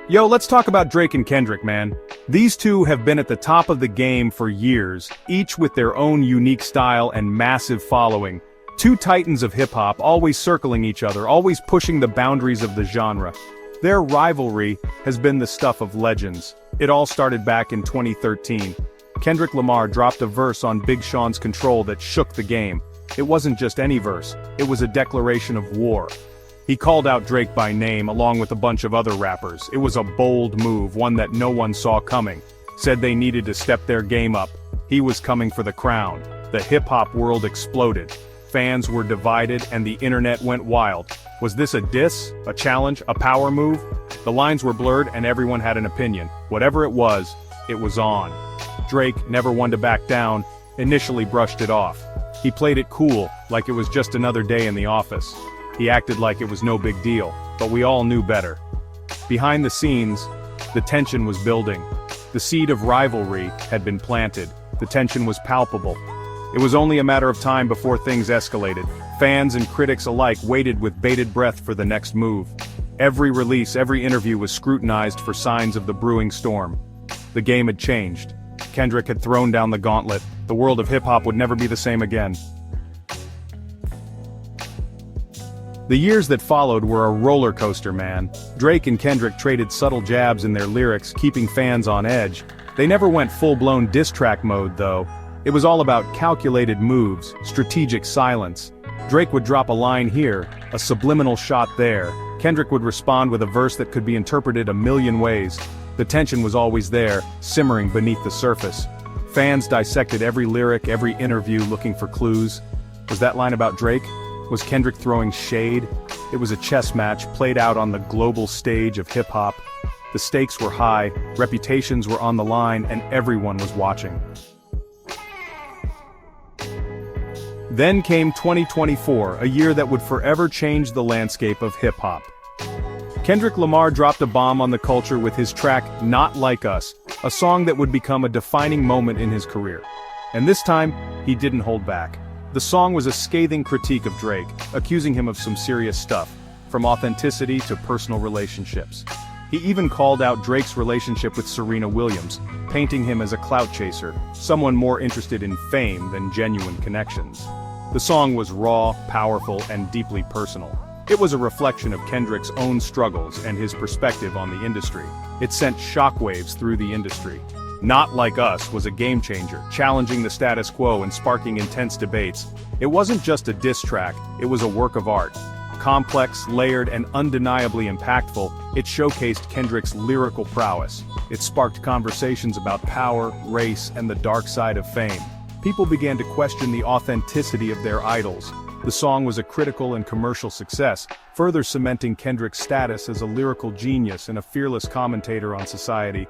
Yo, let's talk about Drake and Kendrick, man. These two have been at the top of the game for years, each with their own unique style and massive following. Two titans of hip-hop, always circling each other, always pushing the boundaries of the genre. Their rivalry has been the stuff of legends. It all started back in 2013. Kendrick Lamar dropped a verse on Big Sean's Control that shook the game. It wasn't just any verse, it was a declaration of war. He called out Drake by name along with a bunch of other rappers. It was a bold move, one that no one saw coming. Said they needed to step their game up. He was coming for the crown. The hip-hop world exploded. Fans were divided and the internet went wild. Was this a diss, a challenge, a power move? The lines were blurred and everyone had an opinion. Whatever it was on. Drake, never one to back down, initially brushed it off. He played it cool, like it was just another day in the office. He acted like it was no big deal, but we all knew better. Behind the scenes, the tension was building. The seed of rivalry had been planted. The tension was palpable. It was only a matter of time before things escalated. Fans and critics alike waited with bated breath for the next move. Every release, every interview was scrutinized for signs of the brewing storm. The game had changed. Kendrick had thrown down the gauntlet. The world of hip-hop would never be the same again. The years that followed were a roller coaster, man. Drake and Kendrick traded subtle jabs in their lyrics, keeping fans on edge. They never went full-blown diss track mode, though. It was all about calculated moves, strategic silence. Drake would drop a line here, a subliminal shot there. Kendrick would respond with a verse that could be interpreted a million ways. The tension was always there, simmering beneath the surface. Fans dissected every lyric, every interview, looking for clues. Was that line about Drake? Was Kendrick throwing shade? It was a chess match played out on the global stage of hip-hop. The stakes were high, reputations were on the line, and everyone was watching. Then came 2024, a year that would forever change the landscape of hip-hop. Kendrick Lamar dropped a bomb on the culture with his track Not Like Us, a song that would become a defining moment in his career. And this time, he didn't hold back. The song was a scathing critique of Drake, accusing him of some serious stuff, from authenticity to personal relationships. He even called out Drake's relationship with Serena Williams, painting him as a clout chaser, someone more interested in fame than genuine connections. The song was raw, powerful, and deeply personal. It was a reflection of Kendrick's own struggles and his perspective on the industry. It sent shockwaves through the industry. Not Like Us was a game changer, challenging the status quo and sparking intense debates. It wasn't just a diss track, it was a work of art. Complex, layered, and undeniably impactful, it showcased Kendrick's lyrical prowess. It sparked conversations about power, race, and the dark side of fame. People began to question the authenticity of their idols. The song was a critical and commercial success, further cementing Kendrick's status as a lyrical genius and a fearless commentator on society.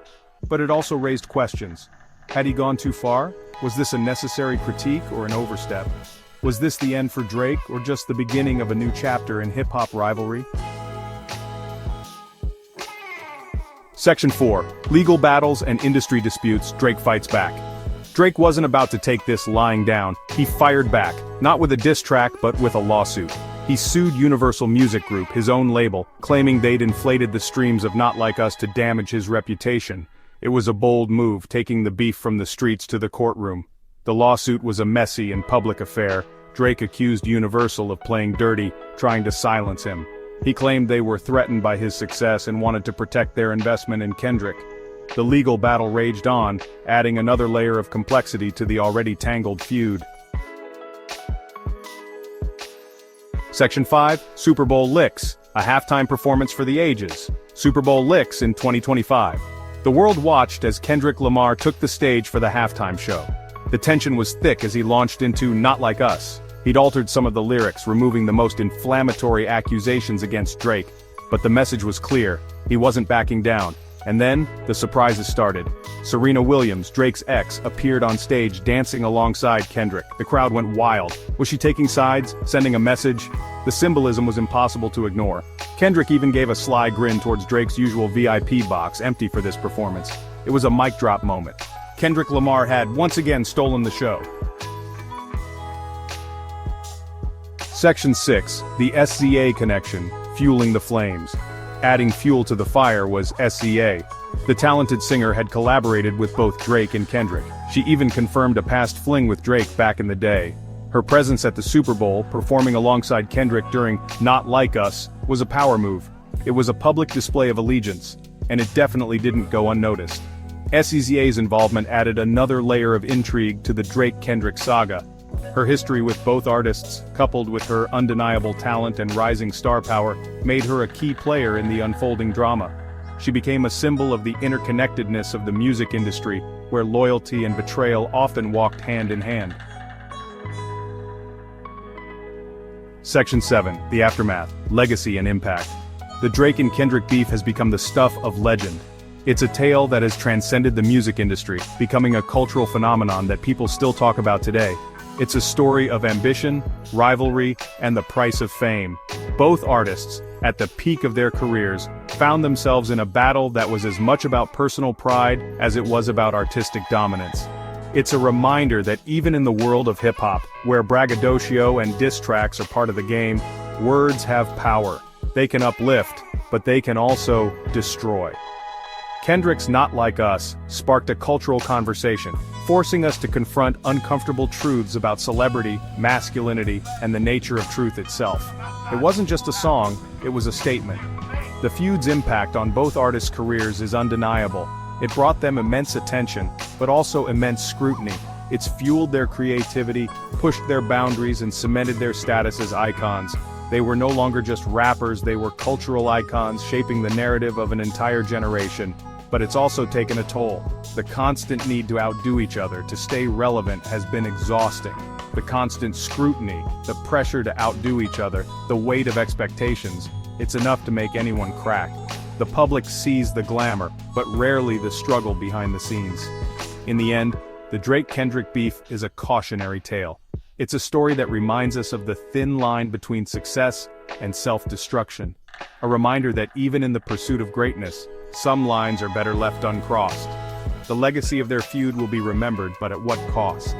But it also raised questions. Had he gone too far? Was this a necessary critique or an overstep? Was this the end for Drake, or just the beginning of a new chapter in hip-hop rivalry? Section 4. Legal battles and industry disputes, Drake fights back. Drake wasn't about to take this lying down. He fired back, not with a diss track but with a lawsuit. He sued Universal Music Group, his own label, claiming they'd inflated the streams of Not Like Us to damage his reputation. It was a bold move, taking the beef from the streets to the courtroom. The lawsuit was a messy and public affair. Drake accused Universal of playing dirty, trying to silence him. He claimed they were threatened by his success and wanted to protect their investment in Kendrick. The legal battle raged on, adding another layer of complexity to the already tangled feud. Section 5. Super Bowl Licks, a halftime performance for the ages. Super Bowl Licks in 2025. The world watched as Kendrick Lamar took the stage for the halftime show. The tension was thick as he launched into Not Like Us. He'd altered some of the lyrics, removing the most inflammatory accusations against Drake. But the message was clear. He wasn't backing down. And then, the surprises started. Serena Williams, Drake's ex, appeared on stage dancing alongside Kendrick. The crowd went wild. Was she taking sides, sending a message? The symbolism was impossible to ignore. Kendrick even gave a sly grin towards Drake's usual VIP box, empty for this performance. It was a mic drop moment. Kendrick Lamar had once again stolen the show. Section 6. The SZA connection, fueling the flames. Adding fuel to the fire was SZA. The talented singer had collaborated with both Drake and Kendrick. She even confirmed a past fling with Drake back in the day. Her presence at the Super Bowl, performing alongside Kendrick during Not Like Us, was a power move. It was a public display of allegiance, and it definitely didn't go unnoticed. SZA's involvement added another layer of intrigue to the Drake-Kendrick saga. Her history with both artists, coupled with her undeniable talent and rising star power, made her a key player in the unfolding drama. She became a symbol of the interconnectedness of the music industry, where loyalty and betrayal often walked hand in hand. Section 7. The Aftermath, Legacy and Impact. The Drake and Kendrick beef has become the stuff of legend. It's a tale that has transcended the music industry, becoming a cultural phenomenon that people still talk about today. It's a story of ambition, rivalry, and the price of fame. Both artists, at the peak of their careers, found themselves in a battle that was as much about personal pride as it was about artistic dominance. It's a reminder that even in the world of hip-hop, where braggadocio and diss tracks are part of the game, words have power. They can uplift, but they can also destroy. Kendrick's Not Like Us sparked a cultural conversation, forcing us to confront uncomfortable truths about celebrity, masculinity, and the nature of truth itself. It wasn't just a song, it was a statement. The feud's impact on both artists' careers is undeniable. It brought them immense attention, but also immense scrutiny. It's fueled their creativity, pushed their boundaries, and cemented their status as icons. They were no longer just rappers, they were cultural icons shaping the narrative of an entire generation. But it's also taken a toll. The constant need to outdo each other, to stay relevant, has been exhausting. The constant scrutiny, the pressure to outdo each other, the weight of expectations, it's enough to make anyone crack. The public sees the glamour, but rarely the struggle behind the scenes. In the end, the Drake-Kendrick beef is a cautionary tale. It's a story that reminds us of the thin line between success and self-destruction. A reminder that even in the pursuit of greatness, some lines are better left uncrossed. The legacy of their feud will be remembered, but at what cost?